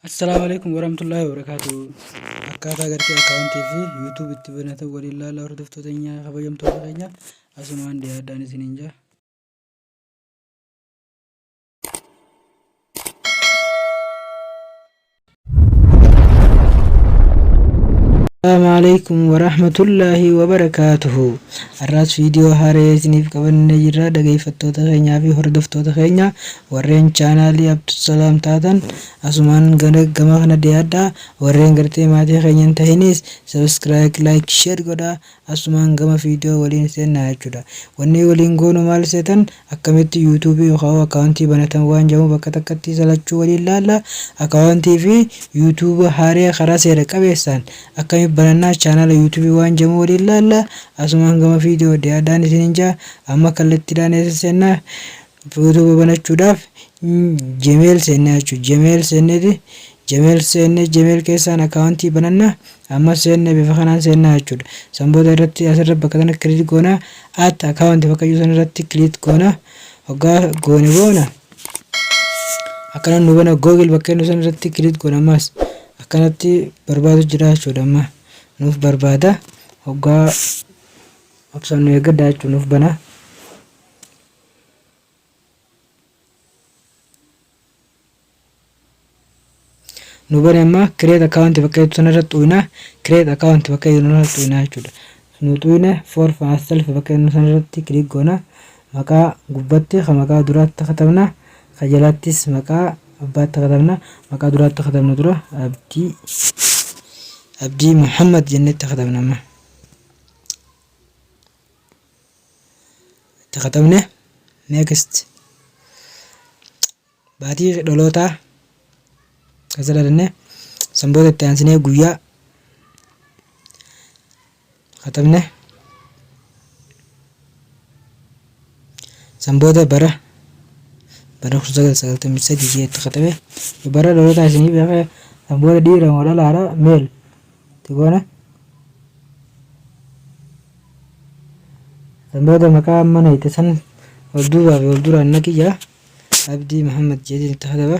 Assalamu alaikum warahmatullahi wabarakatuh. Akkaataa gartee akkaawuntii fi YouTube itti banatan waliin ilaalaa hordoftoota keenya kabajamtoota keenya asumaan dhiyaadhaan isiniin jira. السلام عليكم ورحمة الله وبركاته. الراس فيديو هاري سنيف قبل نجرا دقي فتوتا خينيا في هردفتوتا خينيا ورين چانالي عبد السلام تاتن اسمان غمخنا ديادا ورين غرتي ماتي خينين تهينيس سبسكرايب لايك شير غدا اسمان غما فيديو ولين سينا يجودا وني ولين غونو مال سيتن اكمت يوتيوب يخاو اكاونتي بنتن وان جمو بكتكتي سلچو ولين لالا اكاونتي في يوتيوب هاري خراس يرقبيسان اكمت بننا channel YouTube waan jamu waliin laalla asumaan gama video dhiyaadhaan isiniin jira amma kallattiidhaan seenna YouTube banachuudhaaf Gmail seenna jechuudha. Gmail keessaan account bananna amma seenna bifa kanaan seenna jechuudha. Sanboota irratti asirra bakka kana click goona account bakka yuusan irratti click goona hoggaa goone boona akkana nu bana Google bakka yuusan irratti click goona mas akkanatti barbaadu jira jechuudha. Amma nuuf barbaada hoggaa option eeggadhaa jechuudha nuuf bana nu bane amma create account bakka yuusan irratti uyna create account bakka yuusan irratti uyna jechuudha. Nu tuyne for myself bakka yuusan irratti click goona maqaa gubbatti maqaa duraatti katabna kajalattis maqaa abbaatti katabna maqaa duraatti katabna dura abdi Muhammad jennee katabna amma katabne next baatii dhaloota kasaladne sanboota itti aansinee guyyaa katabne sanboota bara 1993 katabe bara dhaloota isinii beeka sanboota dhiira moo dhalaa meel تقولنا سنبودا مكان من يتسن والدورة النكية عبدي محمد جديد تهدبا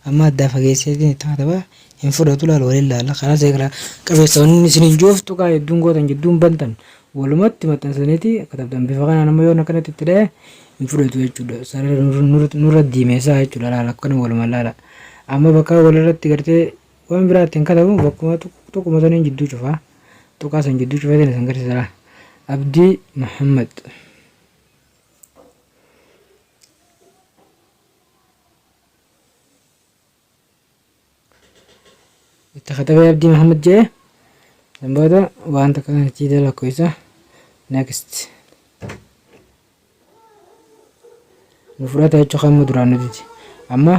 أما الدافع جيسيدين تهدبا ينفرد طول الوليلة لا خلاص يقرأ كيف سوني سنين جوف تقع يدون قوتن جدون بنتن ولمت متن سنتي كتبتن بفقان أنا ما يونا كانت تتلاه ينفرد ويجود سار نور الديمة ساعة جل لا لا كن ولا ملا أما بكا ولا رت تقرتي وين براتين كتبوا بكما توكو مثلا جدو شوفا توكاسن جدو شوفا دين سنغري سرا عبدي محمد اتخذت عبدي محمد جاي سنبودا وانت كان تيدا لا كويسة نيكست نفرات هيتشو خامو درانو ديتي اما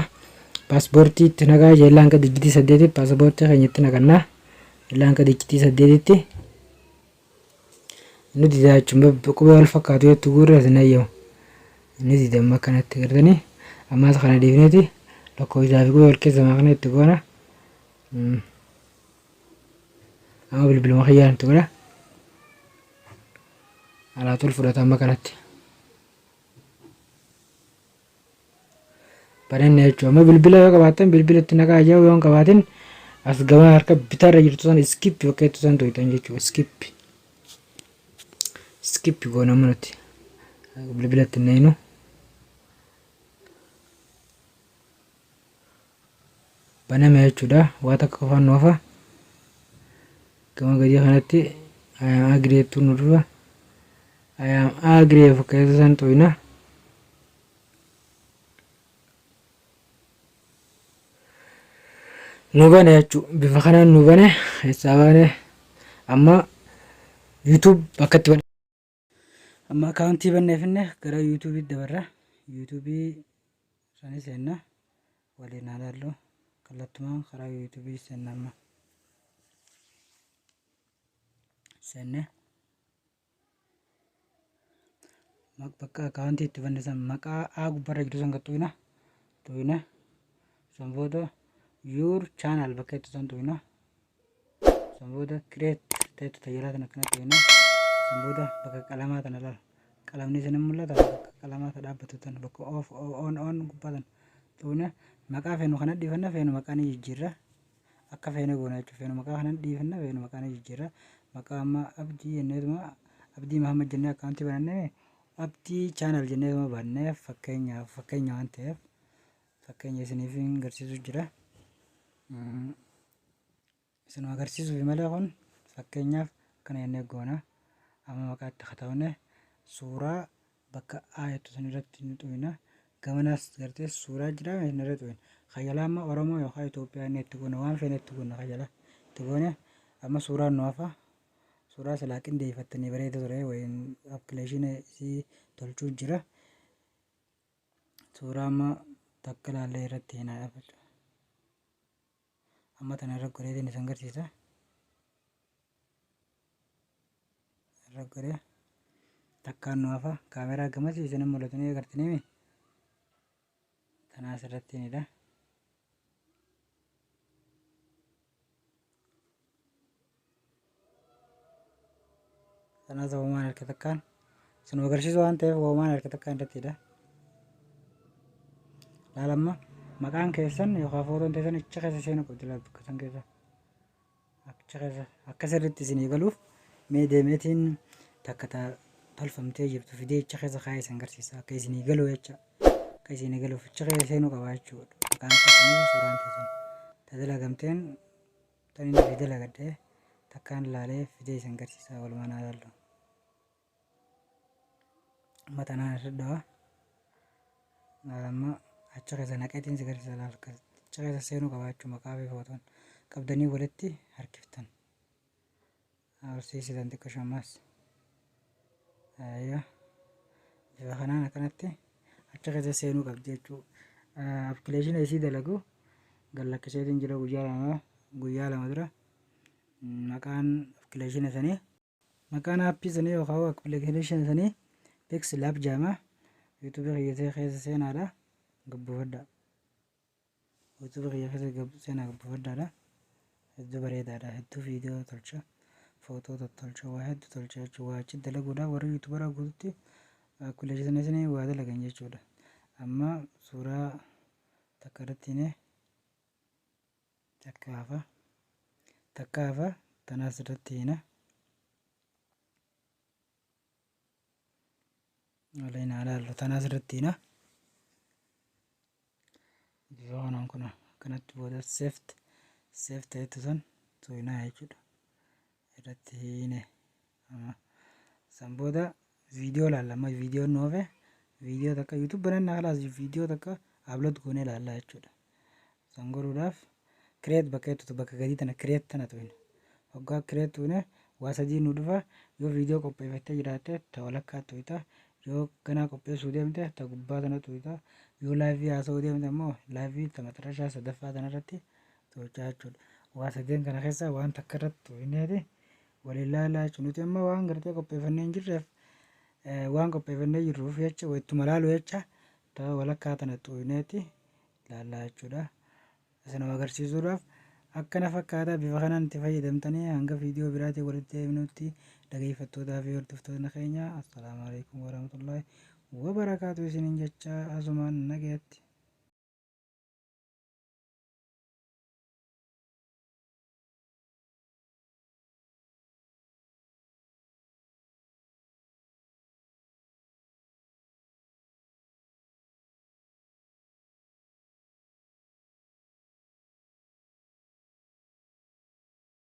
paaspoortii itti nagaa jeellaan ka digitii 8 paaspoortii keenyatti naqannaa jeellaan ka digitii 8tti nuti daachuun qubee wal fakkaatu jettu gurra sinayyo nuti damma kanatti gartanii ammaas kana dhiifneeti lakkoofsaa fi qubee wal keessa maakna itti goona amma bilbiluma kiyyaan itti godha alaatul fudhata amma kanatti Panen jechuudha. Amma bilbila yoo qabaatan bilbila itti nagaa yoo hin qabaatin as gama harka bitaarra jirtu san skip bakka itti san to'atan jechuudha. Skip goona manatti bilbila itti nayinu baname jechuudha. Waa takka qofaan noofa gama gadii kanatti ayam agreetu nu dhufa ayam agree bakka itti san to'ina nubane jechuudha. Bifa kanaan nubane hisaabane amma YouTube bakkatti bane amma account banneefinne gara YouTube dabarra YouTube sani seenna waliin ilaallu kallattumaan karaa YouTube seenna amma seenne bakka account itti bannesan maqaa A gubbarra jiru san tuina sanboota your channel bakka itti san tuina sanboota create teetu tajaajila kana tuina sanboota bakka qalamaa kana laal qalamni isin mul'ata bakka qalamaa ta dhaabbatu tan bakka off on gubbatan tuina maqaa feenu kana dhifanna feenu maqaa ni jijjiirra akka feene goona jechuudha. Feenu maqaa kanan dhiifanna feenu maqaan jijjiirra. Maqaa amma Abdii jenneetuma Abdii Mahammad jennee akkaawuntii banannee Abdii chaanal jenneetuma bannee fakkeenya waan ta'eef fakkeenya isiniif agarsiisu jira. Isin agarsiisuuf malee kun fakkeenyaaf kana jennee goona. Amma maqaa itti kataawne suuraa bakka aayatu san irratti ni xu'ina. Gamanas gartee suuraa jira inni irratti xu'ina. Khayyalaa amma Oromoo yookaan Itoophiyaa inni itti goona waan feene itti goona khayyalaa itti goone amma suuraa nu hafa. Suuraa silaa qindeeffattanii bareeda ture wayiin appilikeeshinii isii tolchuu jira. Suuraa amma takka ilaallee irratti hin haafatu. Amma tana irra godheetiin isin agarsiisa. Irra godhee takkaan nu hafa kaameraa gamas isin mul'atu ni agartanii tanaas irrattiinidha. Tanaas uumaan harka takkaan isin agarsiisu waan ta'eef uumaan harka takkaan irrattidha. Laalamma maqaan keessan yookaan footoon teessan achi keessa seenuu qabdi laatu akkasan keessa achi keessa akka sirriitti isinii galuuf mee deemeetiin takka tolfamtee jirtu fidee achi keessa kaa'ee isin agarsiisa akka isinii galu jecha akka isinii galuuf achi keessa seenuu qabaa jechuudha. Maqaan keessanii suuraan teessan tajaajila gamteen taniin fidela gaddee takkaan laalee fidee isin agarsiisa walumaa naa ilaallu. Amma tanaan irra dhawaa laalamma achi keessa naqeetiin si agarsiisa laal achi keessa seenuu qabaachuu maqaa fi footoon qabdanii walitti harkiftan horsiisitan xiqqoo shammas bifa kanaan akkanatti achi keessa seenuu qabdi jechuudha. Appilikeeshina isii dalagu gallakkiseetiin jira guyyaa lama dura maqaan appilikeeshina sanii maqaan aappii sanii yookaan appilikeeshina sanii Pix Lab jedhama. Yuutuubii kiyyatee keessa seenaadha. Gabbufadha. Yuutuubii kiyya keessa seenaa gabbufadhaadha. Hedduu bareedaadha. Hedduu viidiyoo tolcha. Footoo tolcha. Waa hedduu tolcha jechuudha. Waa achi dalaguudhaaf warri yuutuubaraa guututti appilikeeshina isinii waa dalagan jechuudha. Amma suuraa takka irrattiin takka hafa tanaas irratti hina. Waliin ilaallu tanaas irratti hina. Bifa kanaan kun akkanatti booda seef ta'etu san tu'inaa jechuudha. Irratti hine san booda viidiyoo ilaalla. Viidiyoon nu hafe viidiyoo takka yuutuub banannaa kalaas viidiyoo takka upload goonee ilaallaa jechuudha. San godhuudhaaf kireet bakka gadii tana kireet tana tu'ina. Waggaa kireet tu'ine waa sadii nu dhufa. Yoo viidiyoo qopheeffattee jiraatte ta walakkaa tu'ita. Yoo ganaa qopheessuu deemte ta gubbaa tana tu'ita. Yoo laayivii haasa'uu deemte immoo laayivii ta maxarashaa sadaffaa tanarratti tu'ichaa jechuudha. Waa sadeen kana keessa waan takka irratti tu'ineeti waliin ilaalaa jechuudha. Nuti amma waan gartee qopheeffannee hin jirreef waan qopheeffannee jirruuf jecha ittuma ilaalu jecha ta walakkaa tana tu'ineeti ilaallaa jechuudha. Isin agarsiisuudhaaf akkana fakkaataa bifa kanaan itti fayyadamtanii hanga viidiyoo biraatiin walitti deebinutti dhageeffattootaa fi hordoftoota keenya assalaamu alaikum warahmatullaahi wabarakaatu isiniin jecha asumaan nagaatti.